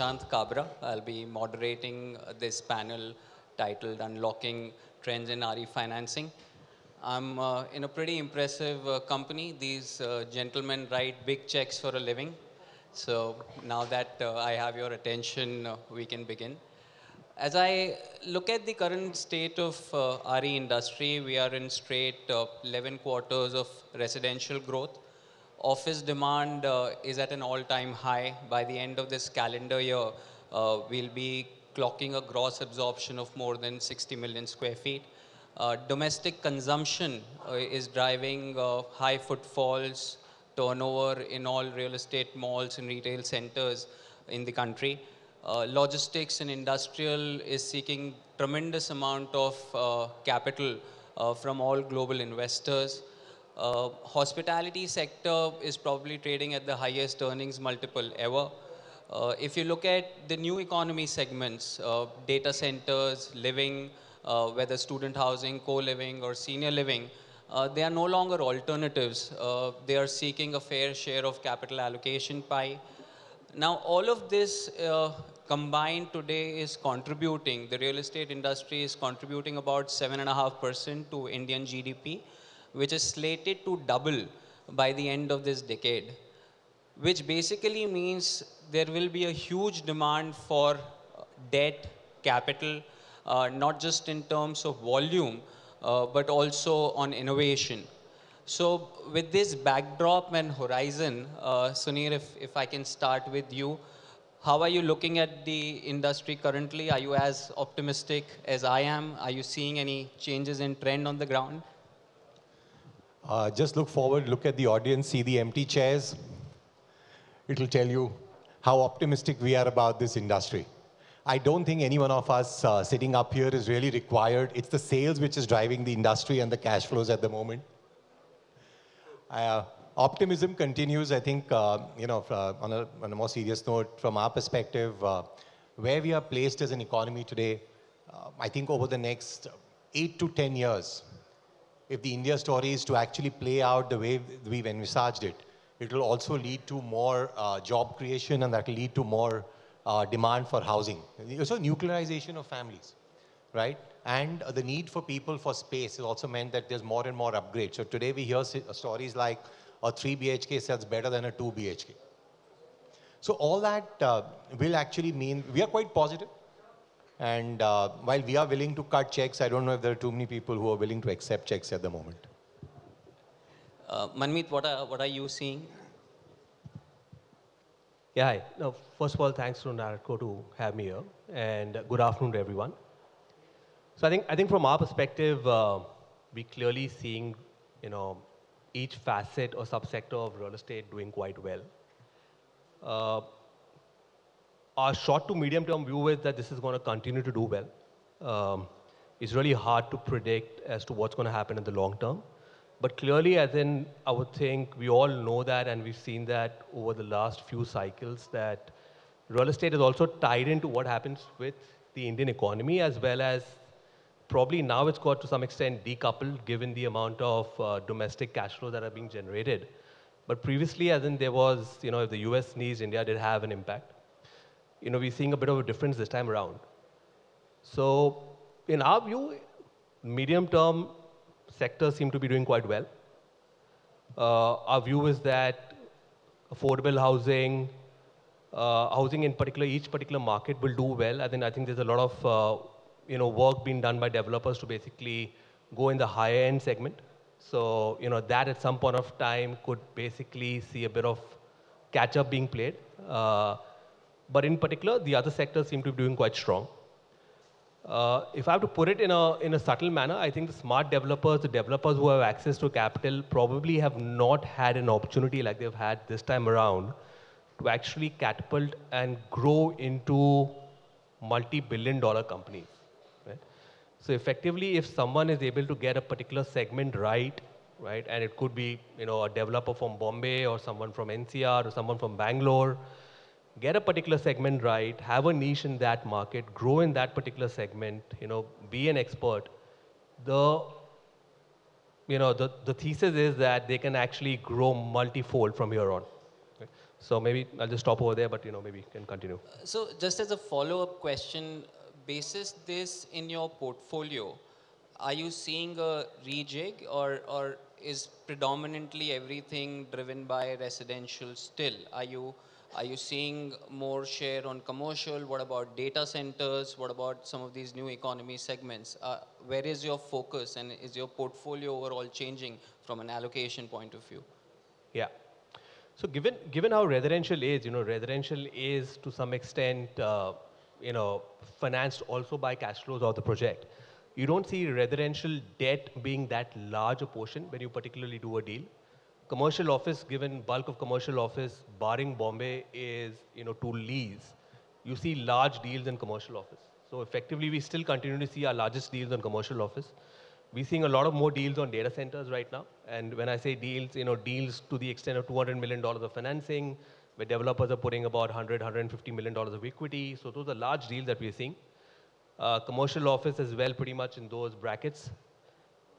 Prashant Kabra. I'll be moderating this panel titled Unlocking Trends in RE Financing. I'm in a pretty impressive company. These gentlemen write big checks for a living. So now that I have your attention, we can begin. As I look at the current state of RE industry, we are in straight 11 quarters of residential growth. Office demand is at an all-time high. By the end of this calendar year, we'll be clocking a gross absorption of more than 60 million square feet. Domestic consumption is driving high footfalls, turnover in all real estate malls and retail centers in the country. Logistics and industrial is seeking tremendous amount of capital from all global investors. Hospitality sector is probably trading at the highest earnings multiple ever. If you look at the new economy segments, data centers, living, whether student housing, co-living or senior living, they are no longer alternatives. They are seeking a fair share of capital allocation pie. Now, all of this combined today is contributing, the real estate industry is contributing about 7.5% to Indian GDP, which is slated to double by the end of this decade, which basically means there will be a huge demand for debt, capital, not just in terms of volume, but also on innovation. So with this backdrop and horizon, Sunir, if I can start with you, how are you looking at the industry currently? Are you as optimistic as I am? Are you seeing any changes in trend on the ground? Just look forward, look at the audience, see the empty chairs. It will tell you how optimistic we are about this industry. I don't think any one of us sitting up here is really required. It's the sales which is driving the industry and the cash flows at the moment. Optimism continues, I think, on a more serious note, from our perspective, where we are placed as an economy today, I think over the next 8 to 10 years, if the India story is to actually play out the way we've envisaged it, it will also lead to more job creation, and that will lead to more demand for housing. Also nuclearization of families, right? And the need for people for space has also meant that there's more and more upgrades. So today we hear stories like a 3 BHK sells better than a 2 BHK. So all that will actually mean we are quite positive. And while we are willing to cut checks, I don't know if there are too many people who are willing to accept checks at the moment. Manmeet, what are you seeing? Yeah, hi. No, first of all, thanks to NAREDCO to have me here, and good afternoon to everyone. So I think from our perspective, we clearly seeing, each facet or subsector of real estate doing quite well. Our short to medium term view is that this is going to continue to do well. It's really hard to predict as to what's going to happen in the long term. But clearly, as in, I would think we all know that, and we've seen that over the last few cycles, that real estate is also tied into what happens with the Indian economy, as well as probably now it's got to some extent decoupled given the amount of domestic cash flow that are being generated. But previously, as in there was, if the US sneezed, India did have an impact. We're seeing a bit of a difference this time around. So in our view, medium term sectors seem to be doing quite well. Our view is that affordable housing, housing in particular, each particular market will do well. I think there's a lot of work being done by developers to basically go in the higher end segment. So that at some point of time could basically see a bit of catch up being played. But in particular, the other sectors seem to be doing quite strong. If I have to put it in a subtle manner, I think the smart developers, the developers who have access to capital probably have not had an opportunity like they've had this time around to actually catapult and grow into multi-billion-dollar companies. Right? So effectively, if someone is able to get a particular segment right, and it could be a developer from Bombay or someone from NCR or someone from Bangalore, get a particular segment right, have a niche in that market, grow in that particular segment, be an expert. The thesis is that they can actually grow multifold from here on. Okay? So maybe I'll just stop over there, but maybe you can continue. So just as a follow-up question, basis this in your portfolio, are you seeing a rejig or is predominantly everything driven by residential still? Are you seeing more share on commercial? What about data centers? What about some of these new economy segments? Where is your focus and is your portfolio overall changing from an allocation point of view? Yeah. So given how residential is, residential is to some extent, financed also by cash flows of the project. You don't see residential debt being that large a portion when you particularly do a deal. Commercial office, given bulk of commercial office, barring Bombay, is to lease. You see large deals in commercial office. So effectively, we still continue to see our largest deals on commercial office. We're seeing a lot of more deals on data centers right now. And when I say deals, deals to the extent of $200 million of financing, where developers are putting about $150 million of equity. So those are large deals that we're seeing. Commercial office as well, pretty much in those brackets.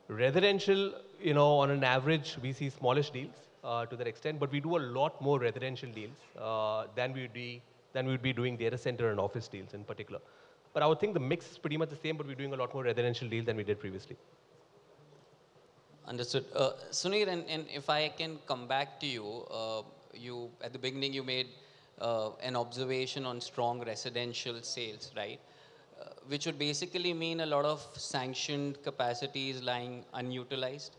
Residential, on an average, we see smallish deals to that extent, but we do a lot more residential deals than we'd be doing data center and office deals in particular. But I would think the mix is pretty much the same, but we're doing a lot more residential deals than we did previously. Understood. Sunir, and if I can come back to you, you at the beginning you made an observation on strong residential sales, right? Which would basically mean a lot of sanctioned capacities lying unutilized.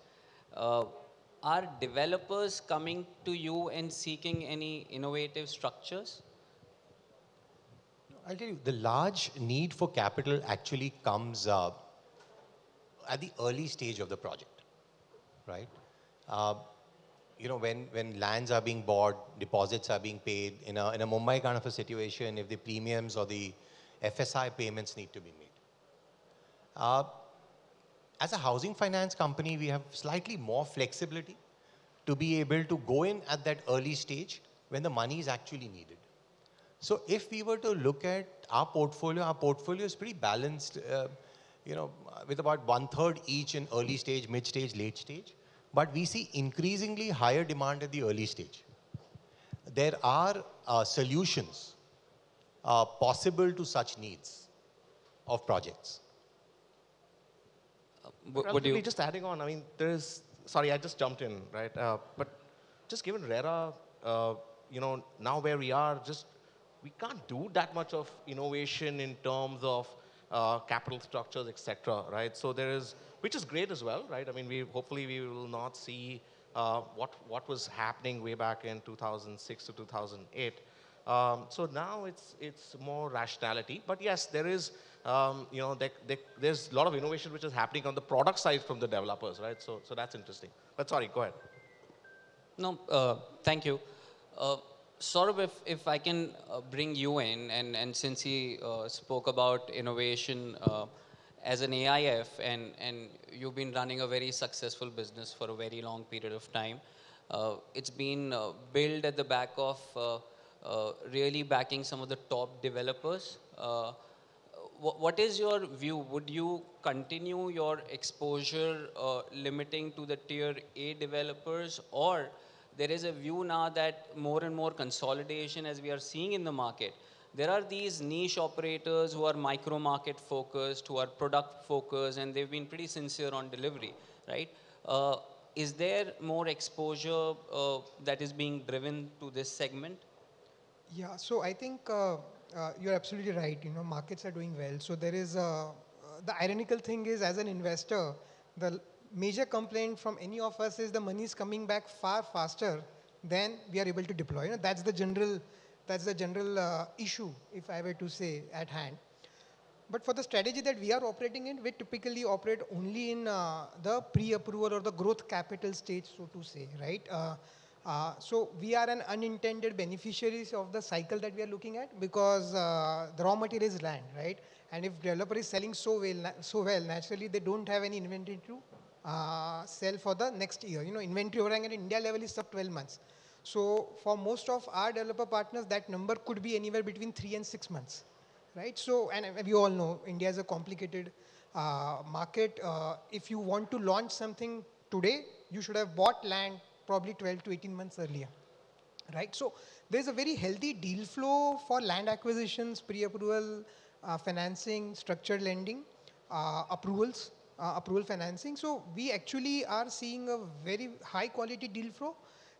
Are developers coming to you and seeking any innovative structures? I'll tell you, the large need for capital actually comes at the early stage of the project, right? When lands are being bought, deposits are being paid, in a Mumbai kind of a situation, if the premiums or the FSI payments need to be made. As a housing finance company, we have slightly more flexibility to be able to go in at that early stage when the money is actually needed. So if we were to look at our portfolio is pretty balanced, with about 1/3 each in early stage, mid stage, late stage. But we see increasingly higher demand at the early stage. There are solutions possible to such needs of projects. Would you? Just adding on, I mean, sorry, I just jumped in, right? But just given RERA, now where we are, we can't do that much of innovation in terms of capital structures, etc., right? So which is great as well, right? I mean, hopefully we will not see what was happening way back in 2006 to 2008. So now it's more rationality. But yes, there's a lot of innovation which is happening on the product side from the developers, right? So that's interesting. But sorry, go ahead. No, thank you. Saurabh, if I can bring you in, and since he spoke about innovation as an AIF, and you've been running a very successful business for a very long period of time, it's been built at the back of really backing some of the top developers. What is your view? Would you continue your exposure limiting to the tier A developers, or there is a view now that more and more consolidation as we are seeing in the market, there are these niche operators who are micro market focused, who are product focused, and they've been pretty sincere on delivery, right? Is there more exposure that is being driven to this segment? Yeah, so I think you're absolutely right. Markets are doing well. So there is the ironical thing is, as an investor, the major complaint from any of us is the money is coming back far faster than we are able to deploy. That's the general issue, if I were to say, at hand. But for the strategy that we are operating in, we typically operate only in the pre-approval or the growth capital stage, so to say, right? So we are an unintended beneficiaries of the cycle that we are looking at, because the raw material is land, right? And if developer is selling so well, naturally they don't have any inventory to sell for the next year. Inventory overhang at India level is sub 12 months. So for most of our developer partners, that number could be anywhere between 3 and 6 months, right? So, and we all know India is a complicated market. If you want to launch something today, you should have bought land probably 12 to 18 months earlier, right? So there's a very healthy deal flow for land acquisitions, pre-approval financing, structured lending, approval financing. So we actually are seeing a very high quality deal flow,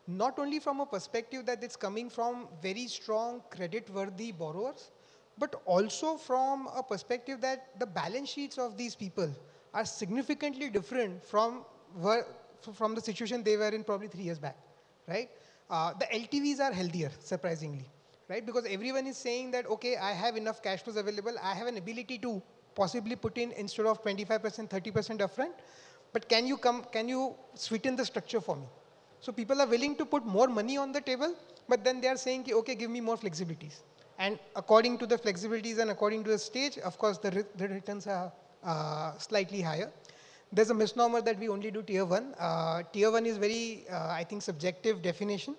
not only from a perspective that it's coming from very strong credit-worthy borrowers, but also from a perspective that the balance sheets of these people are significantly different from the situation they were in probably 3 years back, right? The LTVs are healthier, surprisingly, right? Because everyone is saying that, okay, I have enough cash flows available, I have an ability to possibly put in instead of 25%, 30% upfront, but can you sweeten the structure for me? So people are willing to put more money on the table, but then they are saying, okay, give me more flexibilities. And according to the flexibilities and according to the stage, of course, the returns are slightly higher. There's a misnomer that we only do tier 1. Tier 1 is very, I think, subjective definition.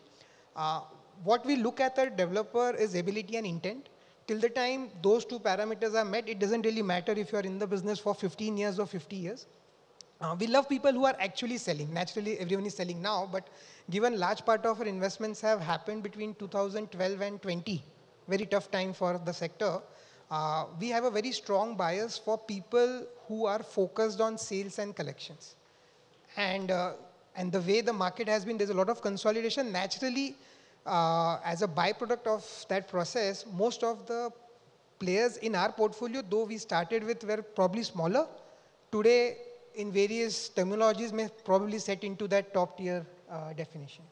What we look at a developer is ability and intent. Till the time those two parameters are met, it doesn't really matter if you're in the business for 15 years or 50 years. We love people who are actually selling. Naturally, everyone is selling now, but given large part of our investments have happened between 2012 and 20, very tough time for the sector, we have a very strong bias for people who are focused on sales and collections. And the way the market has been, there's a lot of consolidation. Naturally, as a byproduct of that process, most of the players in our portfolio, though we started with, were probably smaller. Today, in various terminologies, may probably set into that top tier definition.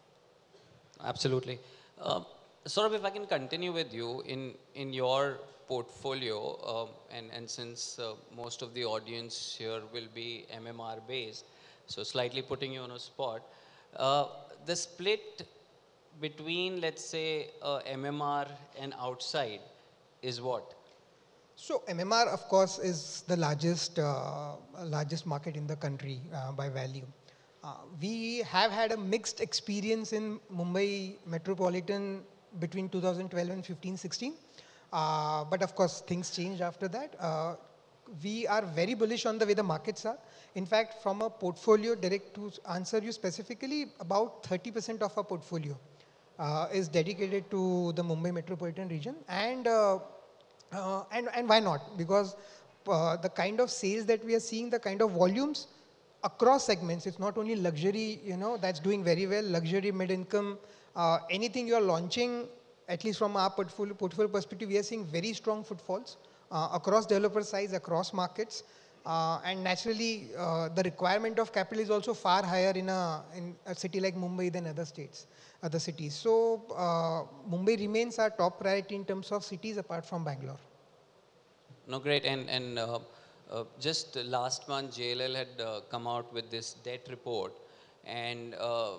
Absolutely. Saurabh, if I can continue with you, in your portfolio, and since most of the audience here will be MMR based, so slightly putting you on a spot, the split between, let's say, MMR and outside is what? So MMR, of course, is the largest market in the country by value. We have had a mixed experience in Mumbai metropolitan between 2012 and 15-16. But of course, things changed after that. We are very bullish on the way the markets are. In fact, from a portfolio, direct to answer you specifically, about 30% of our portfolio is dedicated to the Mumbai metropolitan region. And why not? Because the kind of sales that we are seeing, the kind of volumes across segments, it's not only luxury, that's doing very well, luxury, mid-income, anything you're launching, at least from our portfolio perspective, we are seeing very strong footfalls across developer size, across markets. And naturally, the requirement of capital is also far higher in a city like Mumbai than other cities. So Mumbai remains our top priority in terms of cities apart from Bangalore. No, great. And just last month, JLL had come out with this debt report, and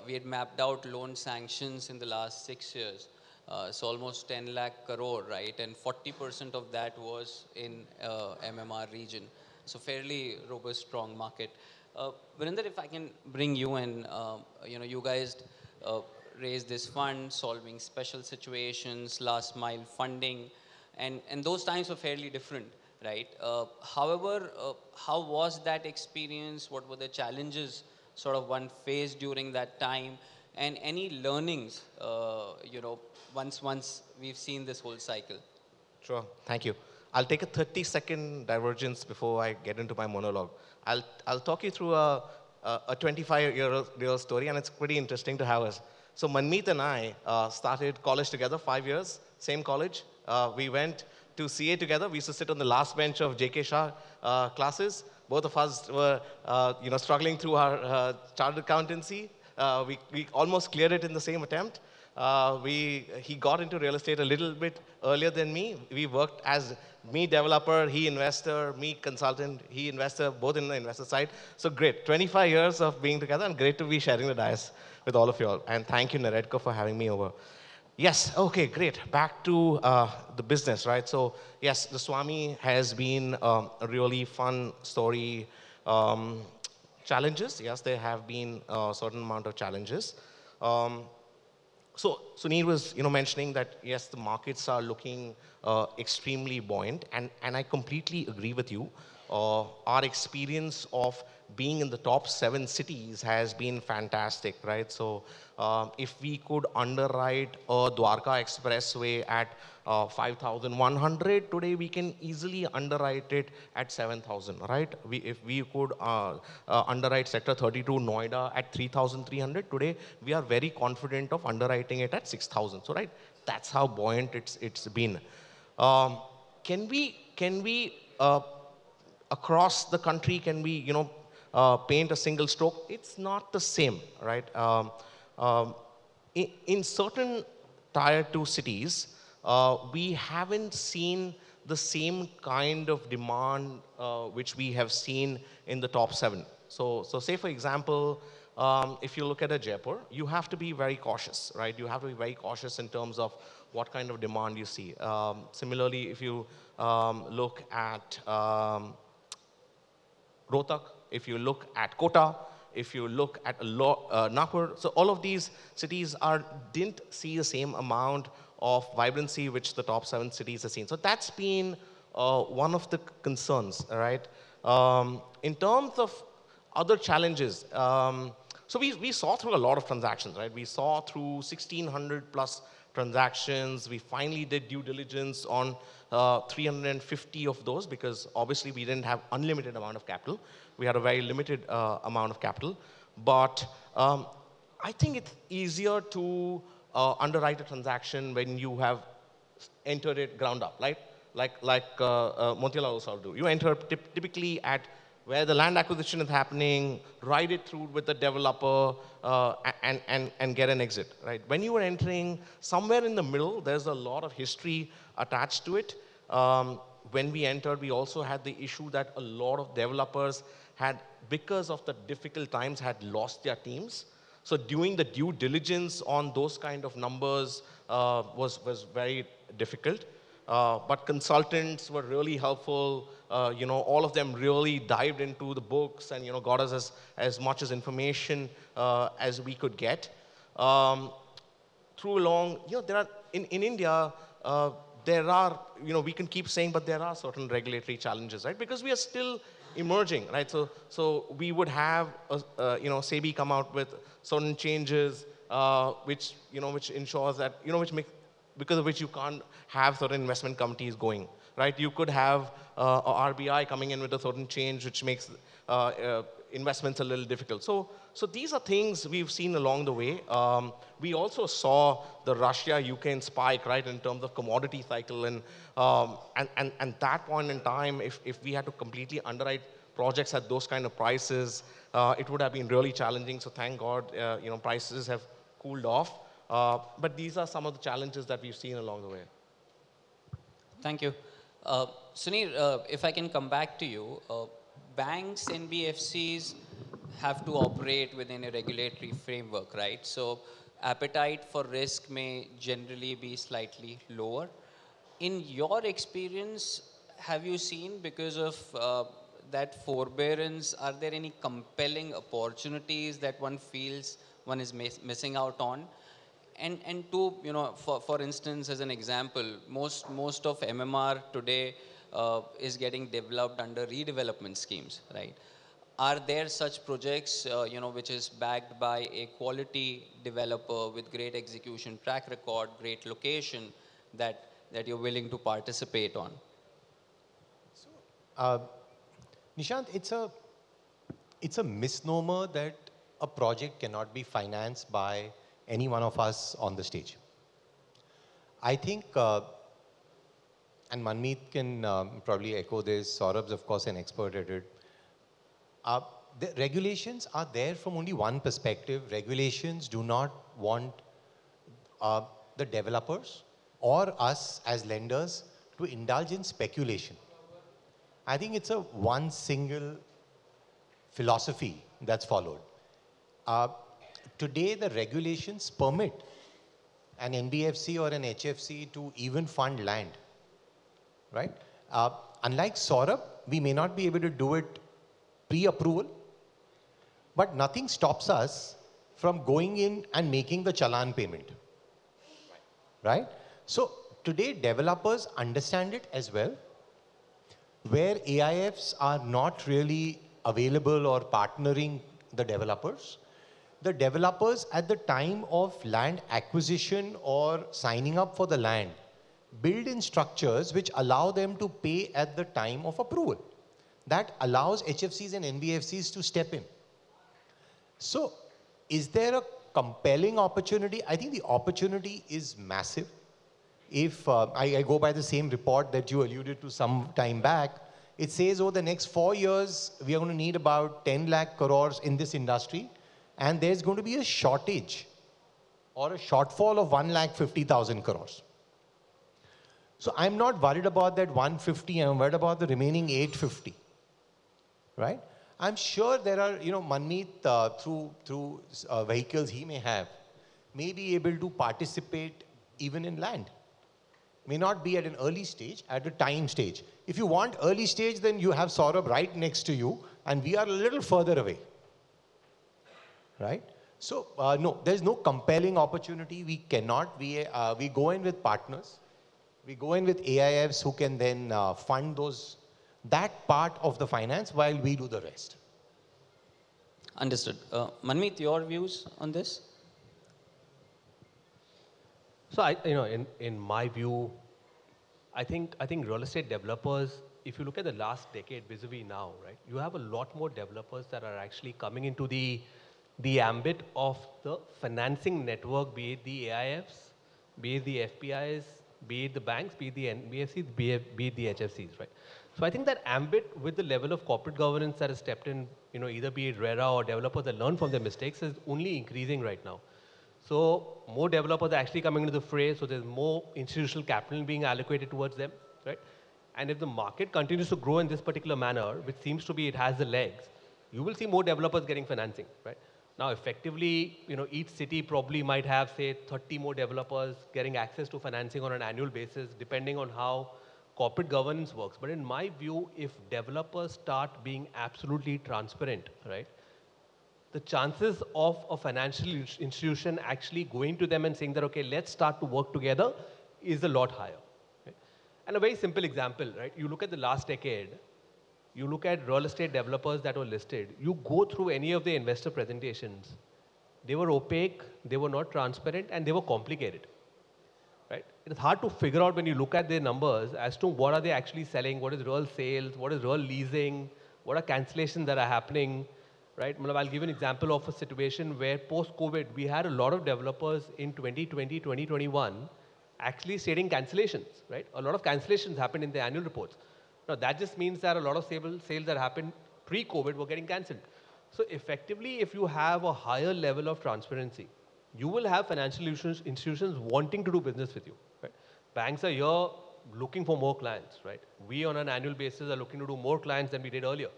we had mapped out loan sanctions in the last 6 years. So almost 10 lakh crore, right? And 40% of that was in MMR region. So fairly robust, strong market. Virender, if I can bring you in, you guys raised this fund, solving special situations, last mile funding, and those times were fairly different, right? However, how was that experience? What were the challenges sort of one faced during that time? And any learnings, once we've seen this whole cycle? Sure, thank you. I'll take a 30-second divergence before I get into my monologue. I'll talk you through a 25-year story, and it's pretty interesting to have us. So Manmeet and I started college together, 5 years, same college. We went to CA together. We used to sit on the last bench of J.K. Shah classes. Both of us were, struggling through our chartered accountancy. We almost cleared it in the same attempt. He got into real estate a little bit earlier than me. We worked as me developer, he investor, me consultant, he investor, both in the investor side. So great, 25 years of being together, and great to be sharing the dais with all of you all. And thank you, NAREDCO, for having me over. Yes, okay, great. Back to the business, right? So yes, the Swami has been a really fun story. Challenges, yes, there have been a certain amount of challenges. So Sunil was, mentioning that yes, the markets are looking extremely buoyant, and I completely agree with you. Our experience of being in the top 7 cities has been fantastic, right? So if we could underwrite a Dwarka Expressway at 5,100, today we can easily underwrite it at 7,000, right? If we could underwrite Sector 32 Noida at 3,300, today we are very confident of underwriting it at 6,000. So, right, that's how buoyant it's been. Um, can we across the country, can we, paint a single stroke? It's not the same, right? Um, in certain tier 2 cities, we haven't seen the same kind of demand which we have seen in the top 7. So say for example, if you look at a Jaipur, you have to be very cautious, right? You have to be very cautious in terms of what kind of demand you see. Similarly, if you look at Rohtak, if you look at Kota, if you look at Nagpur, so all of these cities didn't see the same amount of vibrancy which the top 7 cities have seen. So that's been one of the concerns, right? In terms of other challenges, so we saw through a lot of transactions, right? We saw through 1,600 plus transactions. We finally did due diligence on 350 of those because obviously we didn't have unlimited amount of capital. We had a very limited amount of capital. But I think it's easier to underwrite a transaction when you have entered it ground up, right? Like Motilal Oswal do. You enter typically at where the land acquisition is happening, ride it through with the developer, and get an exit, right? When you are entering somewhere in the middle, there's a lot of history attached to it. When we entered, we also had the issue that a lot of developers had, because of the difficult times, had lost their teams. So doing the due diligence on those kind of numbers was very difficult. But consultants were really helpful. All of them really dived into the books and got us as much as information as we could get. Through along, there are in India. There are, we can keep saying, but there are certain regulatory challenges, right? Because we are still emerging, right? So we would have, SEBI come out with certain changes, which ensures that, because of which you can't have certain investment committees going, right? You could have a RBI coming in with a certain change, which makes investments a little difficult. So these are things we've seen along the way. We also saw the Russia-Ukraine spike, right, in terms of commodity cycle, and that point in time, if we had to completely underwrite projects at those kind of prices, it would have been really challenging. So thank God, prices have cooled off. But these are some of the challenges that we've seen along the way. Thank you. Sunil, if I can come back to you, banks, NBFCs have to operate within a regulatory framework, right? So appetite for risk may generally be slightly lower. In your experience, have you seen, because of that forbearance, are there any compelling opportunities that one feels one is missing out on? And to, for instance, as an example, most of MMR today is getting developed under redevelopment schemes, right? Are there such projects, which is backed by a quality developer with great execution track record, great location, that you're willing to participate on? Nishant, it's a misnomer that a project cannot be financed by any one of us on the stage. I think, and Manmeet can probably echo this, Saurabh's of course an expert at it. The regulations are there from only one perspective. Regulations do not want the developers or us as lenders to indulge in speculation. I think it's a one single philosophy that's followed. Today, the regulations permit an NBFC or an HFC to even fund land, right? Unlike Saurabh, we may not be able to do it pre-approval, but nothing stops us from going in and making the challan payment. right? So today developers understand it as well, where AIFs are not really available or partnering the developers. The developers at the time of land acquisition or signing up for the land build in structures which allow them to pay at the time of approval. That allows HFCs and NBFCs to step in. So is there a compelling opportunity? I think the opportunity is massive. If I go by the same report that you alluded to some time back, it says over the next 4 years, we are going to need about 10 lakh crores in this industry, and there's going to be a shortage or a shortfall of 1,50,000 crores. So I'm not worried about that 150, I'm worried about the remaining 850, right? I'm sure there are, Manmeet, through vehicles he may have, may be able to participate even in land. May not be at an early stage, at a time stage. If you want early stage, then you have Saurabh right next to you, and we are a little further away, right? So, no, there's no compelling opportunity. We cannot, we go in with partners. We go in with AIFs who can then fund that part of the finance while we do the rest. Understood. Manmeet, your views on this? So in my view, I think real estate developers, if you look at the last decade vis-a-vis now, right, you have a lot more developers that are actually coming into the ambit of the financing network, be it the AIFs, be it the FPIs, be it the banks, be it the NBFCs, be it the HFCs, right? So I think that ambit with the level of corporate governance that has stepped in, either be it RERA or developers that learn from their mistakes is only increasing right now. So more developers are actually coming into the fray, so there's more institutional capital being allocated towards them, right? And if the market continues to grow in this particular manner, which seems to be it has the legs, you will see more developers getting financing, right? Now, effectively, each city probably might have, say, 30 more developers getting access to financing on an annual basis, depending on how corporate governance works. But in my view, if developers start being absolutely transparent, right, the chances of a financial institution actually going to them and saying that, okay, let's start to work together is a lot higher. Right? And a very simple example, right? You look at the last decade, you look at real estate developers that were listed, you go through any of the investor presentations, they were opaque, they were not transparent, and they were complicated. Right? It's hard to figure out when you look at their numbers as to what are they actually selling, what is real sales, what is real leasing, what are cancellations that are happening. Right? I'll give an example of a situation where post-COVID, we had a lot of developers in 2020, 2021 actually stating cancellations, right? A lot of cancellations happened in the annual reports. Now, that just means that a lot of sales that happened pre-COVID were getting cancelled. So effectively, if you have a higher level of transparency, you will have financial institutions wanting to do business with you. Right? Banks are here looking for more clients, right? We on an annual basis are looking to do more clients than we did earlier.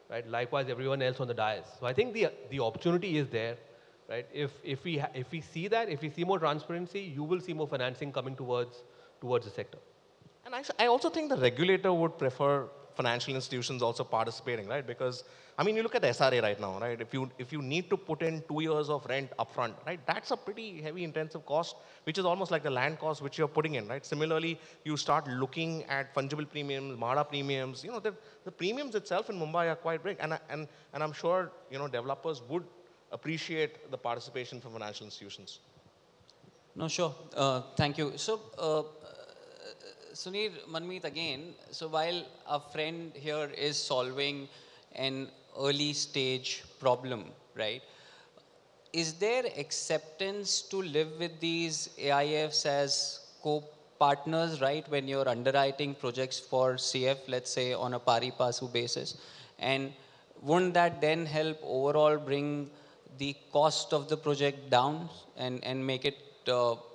Right? Likewise, everyone else on the dais. So I think the opportunity is there, right? If we see that, if we see more transparency, you will see more financing coming towards the sector. And I also think the regulator would prefer financial institutions also participating, right? Because, I mean, you look at the SRA right now, right? If you need to put in 2 years of rent upfront, right? That's a pretty heavy intensive cost, which is almost like the land cost which you're putting in, right? Similarly, you start looking at fungible premiums, MARA premiums, the premiums itself in Mumbai are quite big. And I'm sure, developers would appreciate the participation from financial institutions. No, sure. Thank you. So, Sunir, Manmeet again, so while a friend here is solving an early stage problem, right? Is there acceptance to live with these AIFs as co-partners, right? When you're underwriting projects for CF, let's say on a pari passu basis, and wouldn't that then help overall bring the cost of the project down and make it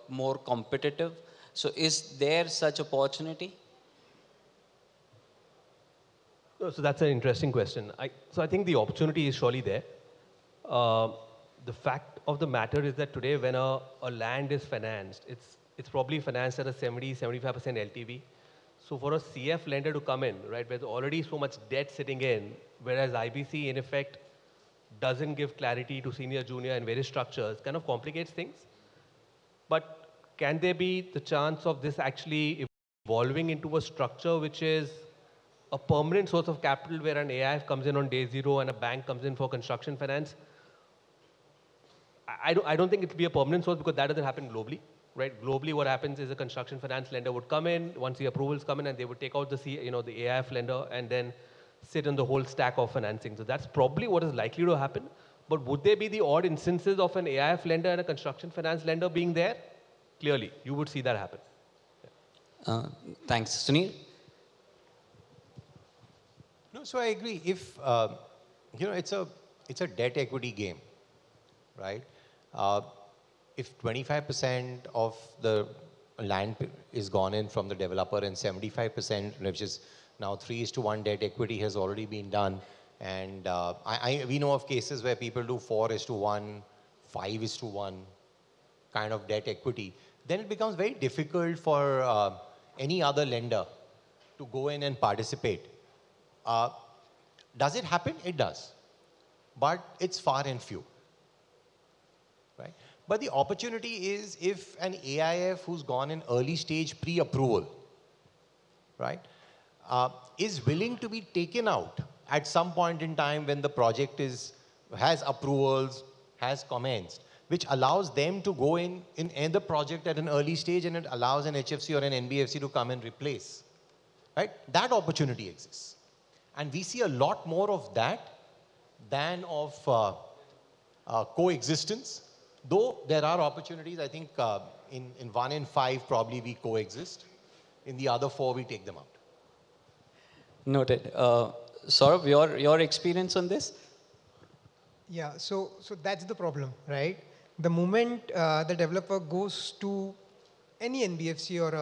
more competitive? So is there such opportunity? So that's an interesting question. So I think the opportunity is surely there. The fact of the matter is that today when a land is financed, it's probably financed at a 70-75% LTV. So for a CF lender to come in, right, where there's already so much debt sitting in, whereas IBC in effect doesn't give clarity to senior, junior and various structures, kind of complicates things. But can there be the chance of this actually evolving into a structure which is a permanent source of capital where an AIF comes in on day zero and a bank comes in for construction finance? I don't think it will be a permanent source because that doesn't happen globally, right? Globally, what happens is a construction finance lender would come in, once the approvals come in, and they would take out the AIF lender and then sit on the whole stack of financing. So that's probably what is likely to happen. But would there be the odd instances of an AIF lender and a construction finance lender being there? Clearly, you would see that happen. Thanks. Sunil? No, so I agree. If it's a debt equity game, right? If 25% of the land is gone in from the developer and 75%, which is now 3:1 debt equity, has already been done, and we know of cases where people do 4:1, 5:1 kind of debt equity, then it becomes very difficult for any other lender to go in and participate. Does it happen? It does. But it's far and few. Right? But the opportunity is if an AIF who's gone in early stage pre-approval, right, is willing to be taken out at some point in time when the project has approvals, has commenced, which allows them to go in the project at an early stage, and it allows an HFC or an NBFC to come and replace. Right? That opportunity exists. And we see a lot more of that than of coexistence. Though there are opportunities, I think in 1 in 5 probably we coexist. In the other 4 we take them out. Noted. Saurabh, your experience on this? Yeah, so that's the problem, right? The moment the developer goes to any NBFC or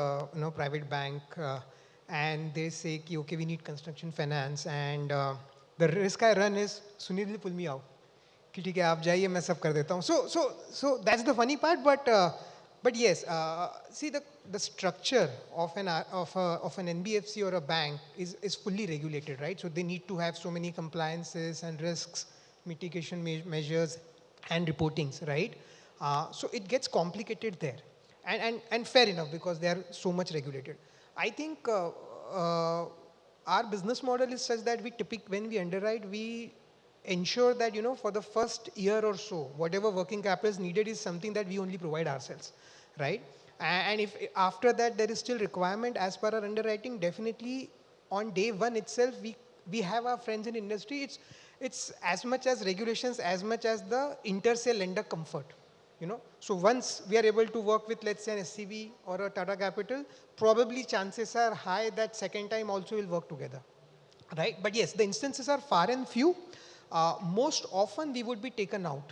a private bank and they say, okay, we need construction finance, and the risk I run is, Sunil will pull me out. कि ठीक है आप जाइए मैं सब कर देता हूँ. So that's the funny part, but yes, see the structure of an NBFC or a bank is fully regulated, right? So they need to have so many compliances and risks mitigation measures and reportings, right? So it gets complicated there, and fair enough because they are so much regulated. I think our business model is such that when we underwrite, we ensure that, for the first year or so, whatever working capital is needed is something that we only provide ourselves, right? And if after that there is still requirement as per our underwriting, definitely on day one itself, we have our friends in industry. It's as much as regulations, as much as the inter-se lender comfort. So once we are able to work with, let's say, an SCB or a Tata Capital, probably chances are high that second time also will work together, right? But yes, the instances are far and few. Most often we would be taken out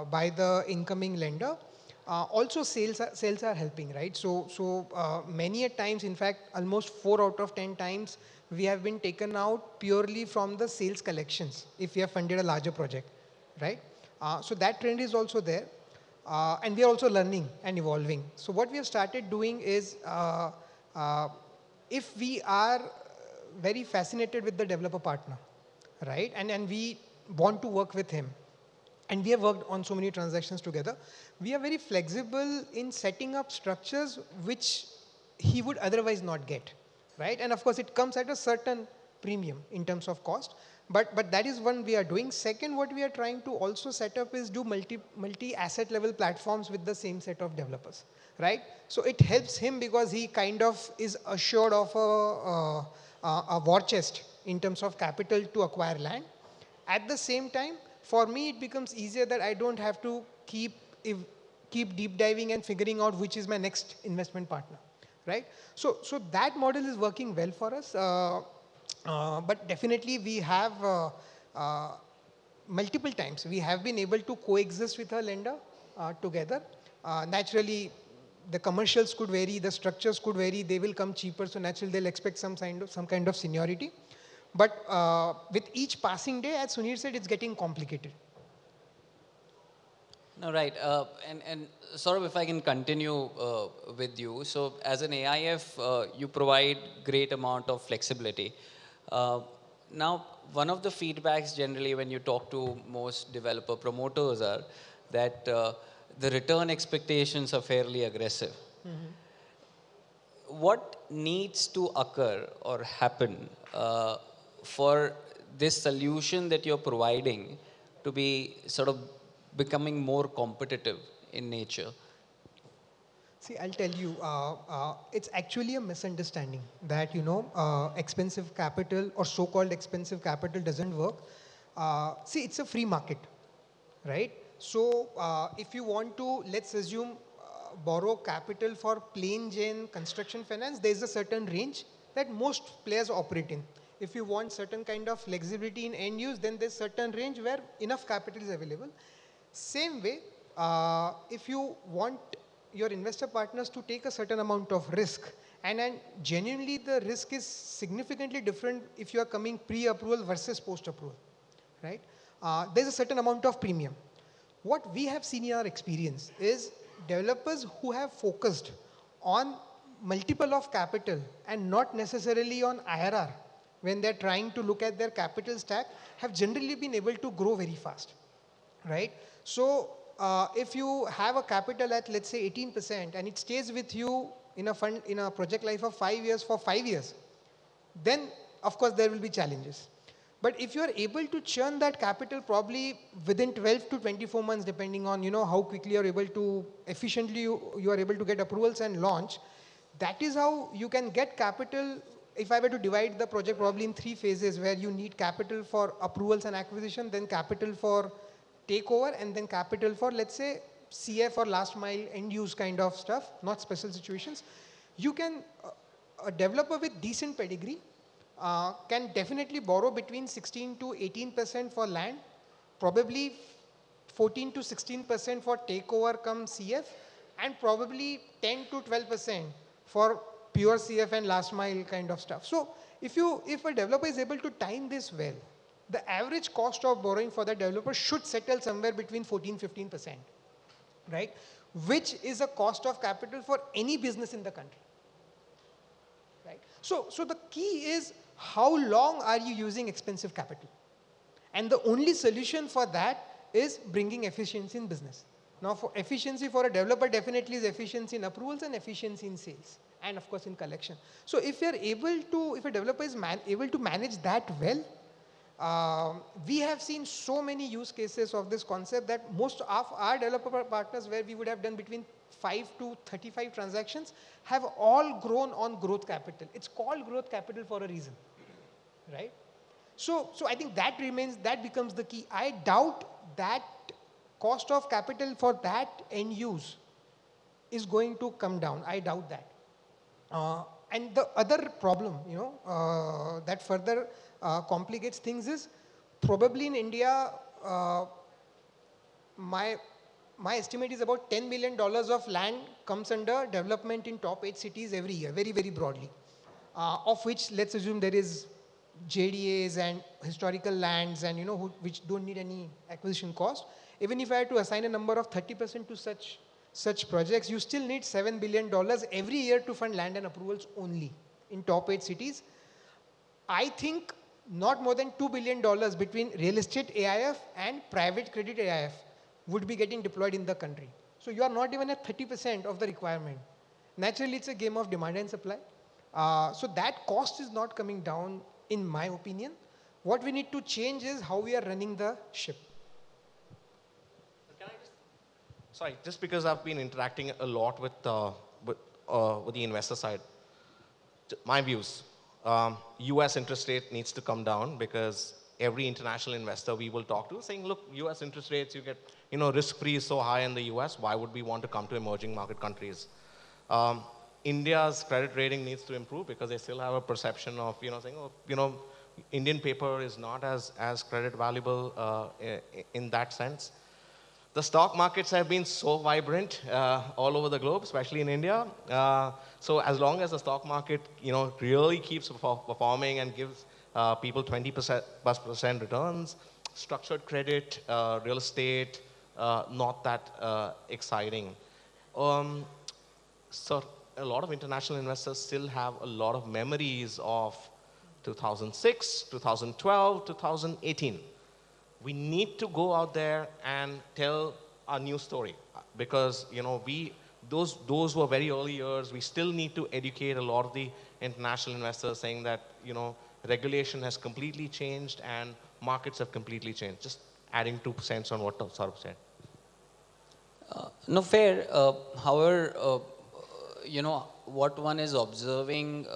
by the incoming lender. Also sales are helping, right? So many a times, in fact, almost 4 out of 10 times, we have been taken out purely from the sales collections if we have funded a larger project, right? So that trend is also there. And we are also learning and evolving. So what we have started doing is, if we are very fascinated with the developer partner, right, and we want to work with him, and we have worked on so many transactions together, we are very flexible in setting up structures which he would otherwise not get, right? And of course, it comes at a certain premium in terms of cost. But that is one we are doing. Second, what we are trying to also set up is do multi-asset level platforms with the same set of developers, right? So it helps him because he kind of is assured of a war chest in terms of capital to acquire land. At the same time, for me, it becomes easier that I don't have to keep deep diving and figuring out which is my next investment partner, right? So that model is working well for us. But definitely we have multiple times we have been able to coexist with a lender together. Naturally, the commercials could vary, the structures could vary, they will come cheaper, so naturally they'll expect some kind of seniority. But with each passing day, as Sunir said, it's getting complicated. No, right. And Saurabh, if I can continue with you. So as an AIF, you provide great amount of flexibility. Now, one of the feedbacks generally when you talk to most developer promoters are that the return expectations are fairly aggressive. What needs to occur or happen for this solution that you're providing to be sort of becoming more competitive in nature? See, I'll tell you, it's actually a misunderstanding that, expensive capital or so-called expensive capital doesn't work. See, it's a free market, right? So if you want to, let's assume, borrow capital for plain Jane construction finance, there's a certain range that most players operate in. If you want certain kind of flexibility in end use, then there's certain range where enough capital is available. Same way, if you want your investor partners to take a certain amount of risk, and genuinely the risk is significantly different if you are coming pre-approval versus post-approval, right? There's a certain amount of premium. What we have seen in our experience is developers who have focused on multiple of capital and not necessarily on IRR when they're trying to look at their capital stack have generally been able to grow very fast, right? So if you have a capital at, let's say, 18% and it stays with you in a fund, in a project life of 5 years for 5 years, then of course there will be challenges. But if you are able to churn that capital probably within 12 to 24 months, depending on how quickly you are able to efficiently you are able to get approvals and launch, that is how you can get capital. If I were to divide the project probably in 3 phases, where you need capital for approvals and acquisition, then capital for takeover, and then capital for, let's say, CF or last mile end use kind of stuff, not special situations. You can, a developer with decent pedigree can definitely borrow between 16 to 18% for land, probably 14 to 16% for takeover come CF, and probably 10 to 12% for pure CF and last mile kind of stuff. So if a developer is able to time this well, the average cost of borrowing for the developer should settle somewhere between 14-15%, right? Which is a cost of capital for any business in the country, right? So the key is, how long are you using expensive capital? And the only solution for that is bringing efficiency in business. Now, for efficiency for a developer definitely is efficiency in approvals and efficiency in sales, and of course in collection. So if a developer is able to manage that well, we have seen so many use cases of this concept that most of our developer partners, where we would have done between 5 to 35 transactions, have all grown on growth capital. It's called growth capital for a reason, right? So I think that becomes the key. I doubt that cost of capital for that end use is going to come down. I doubt that. And the other problem, that further complicates things is, probably in India, my estimate is about $10 billion of land comes under development in top 8 cities every year, very, very broadly. Of which, let's assume there is JDAs and historical lands and, which don't need any acquisition cost. Even if I had to assign a number of 30% to such projects, you still need $7 billion every year to fund land and approvals only in top 8 cities. I think not more than $2 billion between real estate AIF and private credit AIF would be getting deployed in the country. So you are not even at 30% of the requirement. Naturally, it's a game of demand and supply. So that cost is not coming down, in my opinion. What we need to change is how we are running the ship. Sorry, just because I've been interacting a lot with the investor side, my views, US interest rate needs to come down, because every international investor we will talk to saying, look, US interest rates, you get, risk-free is so high in the US, why would we want to come to emerging market countries? India's credit rating needs to improve, because they still have a perception of, saying, oh, Indian paper is not as credit valuable in that sense. The stock markets have been so vibrant all over the globe, especially in India. So as long as the stock market, really keeps performing and gives people 20% returns, structured credit, real estate, not that exciting. So a lot of international investors still have a lot of memories of 2006, 2012, 2018. We need to go out there and tell a new story. because those were very early years. We still need to educate a lot of the international investors, saying that regulation has completely changed and markets have completely changed. Just adding 2% on what Saurabh said. No, fair. However, what one is observing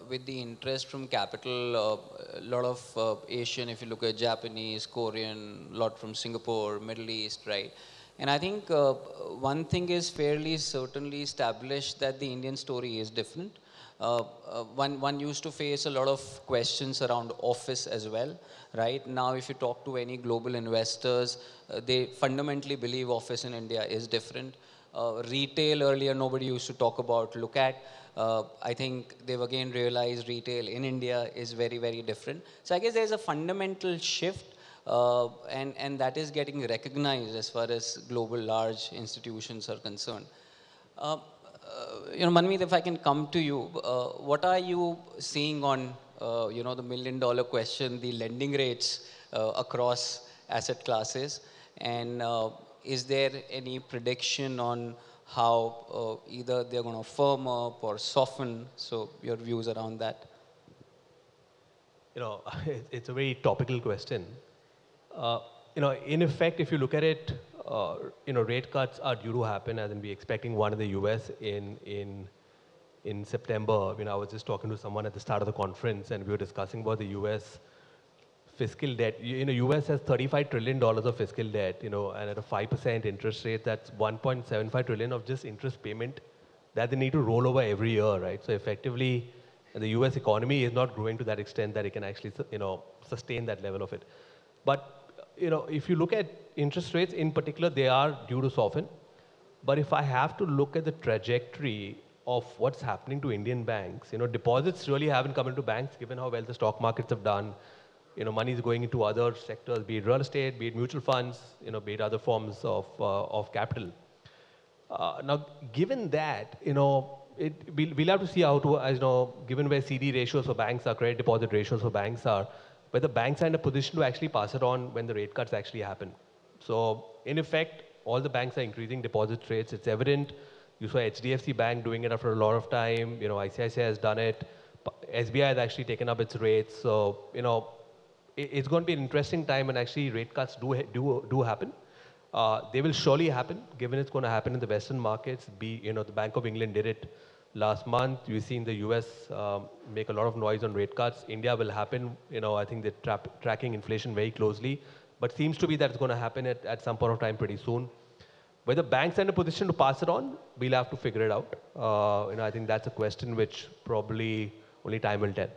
with the interest from capital, a lot of Asian, if you look at Japanese, Korean, a lot from Singapore, Middle East, right? And I think one thing is fairly certainly established, that the Indian story is different. One used to face a lot of questions around office as well, right? Now, if you talk to any global investors, they fundamentally believe office in India is different. Retail earlier, nobody used to talk about, look at. I think they've again realized retail in India is very, very different. So I guess there's a fundamental shift, and that is getting recognized as far as global large institutions are concerned. Manmeet, if I can come to you, what are you seeing on, the million-dollar question, the lending rates across asset classes? And is there any prediction on how either they're going to firm up or soften? So your views around that? It's a very topical question. In effect, if you look at it, rate cuts are due to happen, as in we're expecting one in the US in September. I was just talking to someone at the start of the conference, and we were discussing about the US fiscal debt. US has $35 trillion of fiscal debt, and at a 5% interest rate, that's 1.75 trillion of just interest payment that they need to roll over every year, right? So effectively, the US economy is not growing to that extent that it can actually, sustain that level of it. But if you look at interest rates in particular, they are due to soften. But if I have to look at the trajectory of what's happening to Indian banks, deposits really haven't come into banks given how well the stock markets have done. Money is going into other sectors, be it real estate, be it mutual funds, be it other forms of capital. Now, given that, we'll have to see how to, as given where CD ratios for banks are, credit deposit ratios for banks are, whether banks are in a position to actually pass it on when the rate cuts actually happen. So, in effect, all the banks are increasing deposit rates. It's evident. You saw HDFC Bank doing it after a lot of time. ICICI has done it. SBI has actually taken up its rates. So, it's going to be an interesting time when actually rate cuts do happen. They will surely happen, given it's going to happen in the Western markets. The Bank of England did it last month. We've seen the US make a lot of noise on rate cuts. India will happen. I think they're tracking inflation very closely. But seems to be that it's going to happen at some point of time pretty soon. Whether banks are in a position to pass it on, we'll have to figure it out. I think that's a question which probably only time will tell.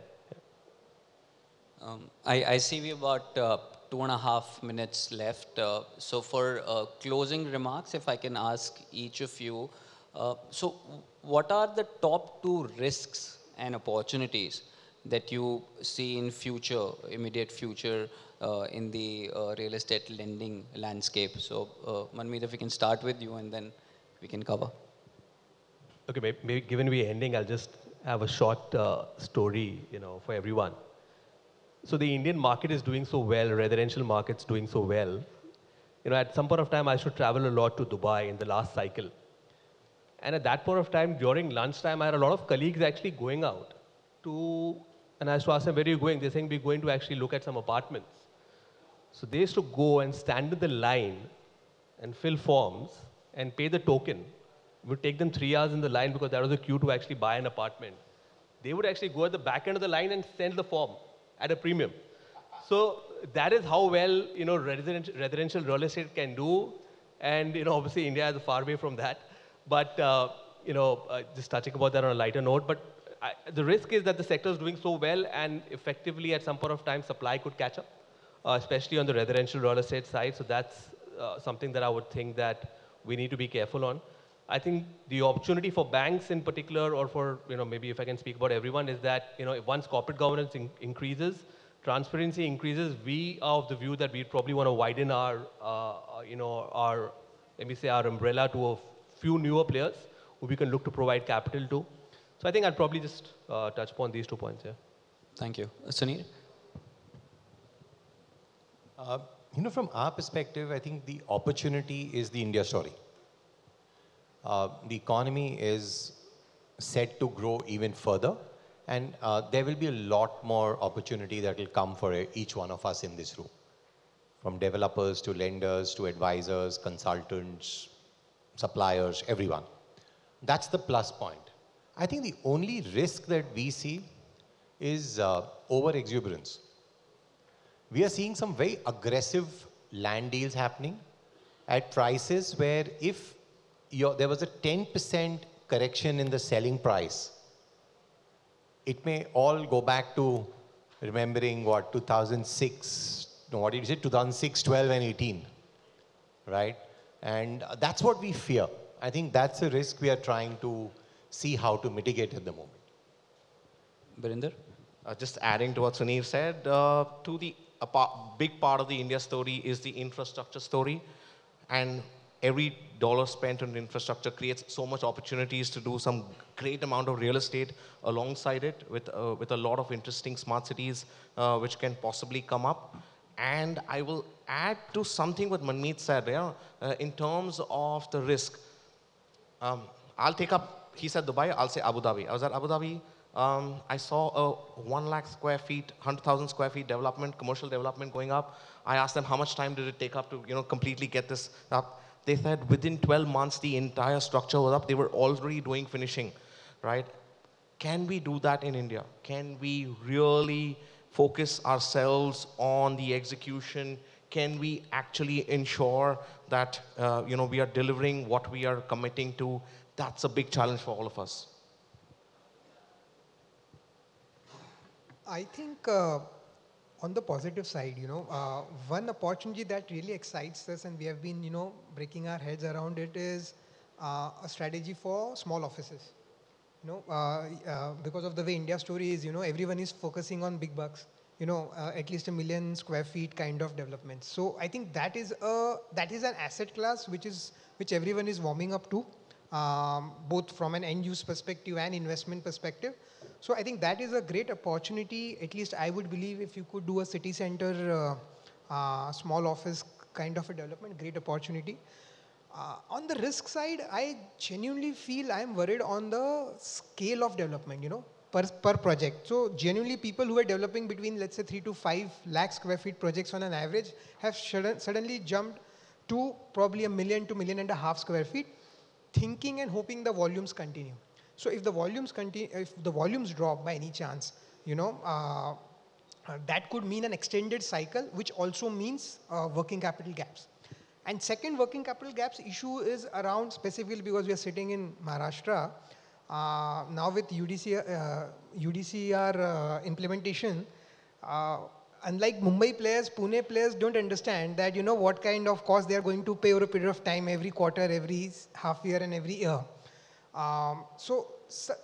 I see we have about 2.5 minutes left. So for closing remarks, if I can ask each of you, so what are the top 2 risks and opportunities that you see in immediate future, in the real estate lending landscape? So Manmeet, if we can start with you and then we can cover. Okay, maybe given we're ending, I'll just have a short story, for everyone. So the Indian market is doing so well, residential market's doing so well. At some point of time, I used to travel a lot to Dubai in the last cycle. And at that point of time, during lunchtime, I had a lot of colleagues actually going out and I used to ask them, where are you going? They're saying, we're going to actually look at some apartments. So they used to go and stand in the line and fill forms and pay the token. It would take them 3 hours in the line because that was a queue to actually buy an apartment. They would actually go at the back end of the line and send the form at a premium. So that is how well, residential real estate can do. And, obviously India is far away from that. But, just touching about that on a lighter note. But the risk is that the sector is doing so well, and effectively at some point of time, supply could catch up, especially on the residential real estate side. So that's something that I would think that we need to be careful on. I think the opportunity for banks in particular, or for, maybe if I can speak about everyone, is that, once corporate governance increases, transparency increases, we are of the view that we probably want to widen our umbrella to a few newer players who we can look to provide capital to. So I think I'll probably just touch upon these 2 points here. Thank you. Sunil? From our perspective, I think the opportunity is the India story. the economy is set to grow even further, and there will be a lot more opportunity that will come for each one of us in this room, from developers to lenders to advisors, consultants, suppliers, everyone. That's the plus point. I think the only risk that we see is over exuberance. We are seeing some very aggressive land deals happening at prices where if there was a 10% correction in the selling price, it may all go back to remembering what 2006, no, what did you say, 2006, 12 and 18, right? And that's what we fear. I think that's a risk we are trying to see how to mitigate at the moment. Birinder? Just adding to what Sunil said, big part of the India story is the infrastructure story. And every dollar spent on infrastructure creates so much opportunities to do some great amount of real estate alongside it with a lot of interesting smart cities which can possibly come up. And I will add to something what Manmeet said, in terms of the risk. I'll take up, he said Dubai, I'll say Abu Dhabi. I was at Abu Dhabi. I saw a 1 lakh square feet, 100,000 square feet development, commercial development going up. I asked them how much time did it take up to completely get this up. They said within 12 months the entire structure was up. They were already doing finishing, right? Can we do that in India? Can we really focus ourselves on the execution? Can we actually ensure that we are delivering what we are committing to? That's a big challenge for all of us. I think on the positive side, one opportunity that really excites us and we have been, breaking our heads around it is a strategy for small offices. Because of the way India story is, everyone is focusing on big bucks, at least 1 million square feet kind of development. So I think that is an asset class which everyone is warming up to, both from an end use perspective and investment perspective. So I think that is a great opportunity. At least I would believe if you could do a city center, small office kind of a development, great opportunity. On the risk side, I genuinely feel I'm worried on the scale of development, per project. So genuinely people who are developing between, let's say, 3 to 5 lakh square feet projects on an average have suddenly jumped to probably 1 million to 1.5 million square feet, thinking and hoping the volumes continue. So if the volumes drop by any chance, that could mean an extended cycle, which also means working capital gaps. And second working capital gaps issue is around, specifically because we are sitting in Maharashtra, now with UDCR implementation, unlike Mumbai players, Pune players don't understand that, what kind of cost they are going to pay over a period of time, every quarter, every half year and every year. So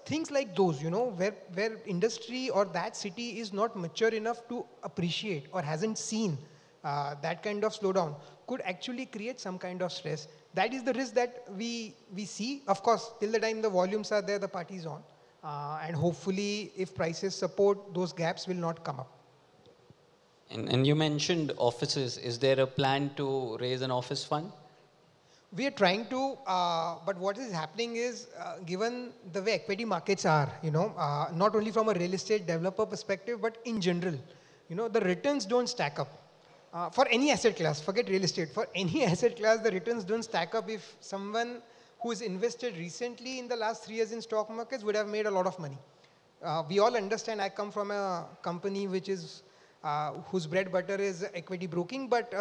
things like those, where industry or that city is not mature enough to appreciate or hasn't seen that kind of slowdown could actually create some kind of stress. That is the risk that we see. Of course, till the time the volumes are there, the party is on. And hopefully, if prices support, those gaps will not come up. And you mentioned offices. Is there a plan to raise an office fund? We are trying to, but what is happening is, given the way equity markets are, not only from a real estate developer perspective, but in general, the returns don't stack up. For any asset class, forget real estate, for any asset class, the returns don't stack up if someone who is invested recently in the last 3 years in stock markets would have made a lot of money. We all understand, I come from a company which is, whose bread butter is equity broking, but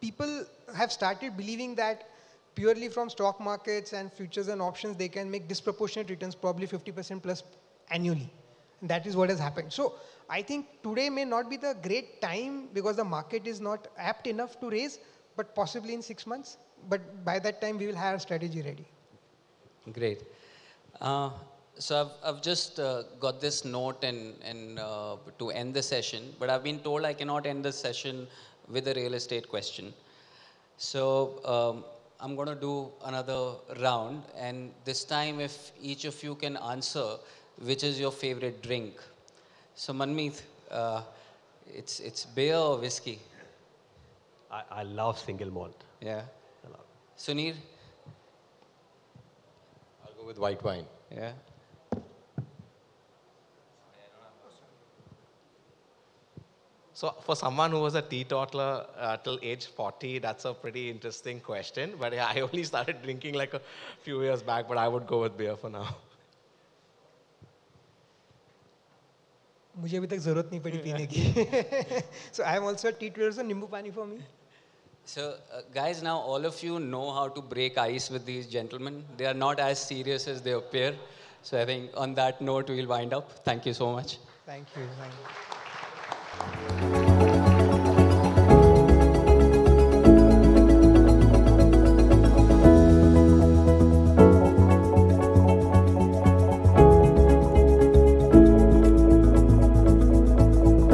people have started believing that purely from stock markets and futures and options, they can make disproportionate returns, probably 50% plus annually. And that is what has happened. So I think today may not be the great time because the market is not apt enough to raise, but possibly in 6 months. But by that time, we will have a strategy ready. Great. So I've just got this note to end the session, but I've been told I cannot end the session with a real estate question. So I'm going to do another round, and this time if each of you can answer which is your favorite drink. So Manmeet, it's beer or whiskey? I love single malt. Yeah. I love Sunir? I'll go with white wine. Yeah. So for someone who was a teetotaler till age 40, that's a pretty interesting question. But yeah, I only started drinking like a few years back, but I would go with beer for now. मुझे अभी तक जरूरत नहीं पड़ी पीने की. So I am also a teetotaler, so nimbu pani for me. So, guys, now all of you know how to break ice with these gentlemen. They are not as serious as they appear. So, I think on that note, we'll wind up. Thank you so much. Thank you. Thank you.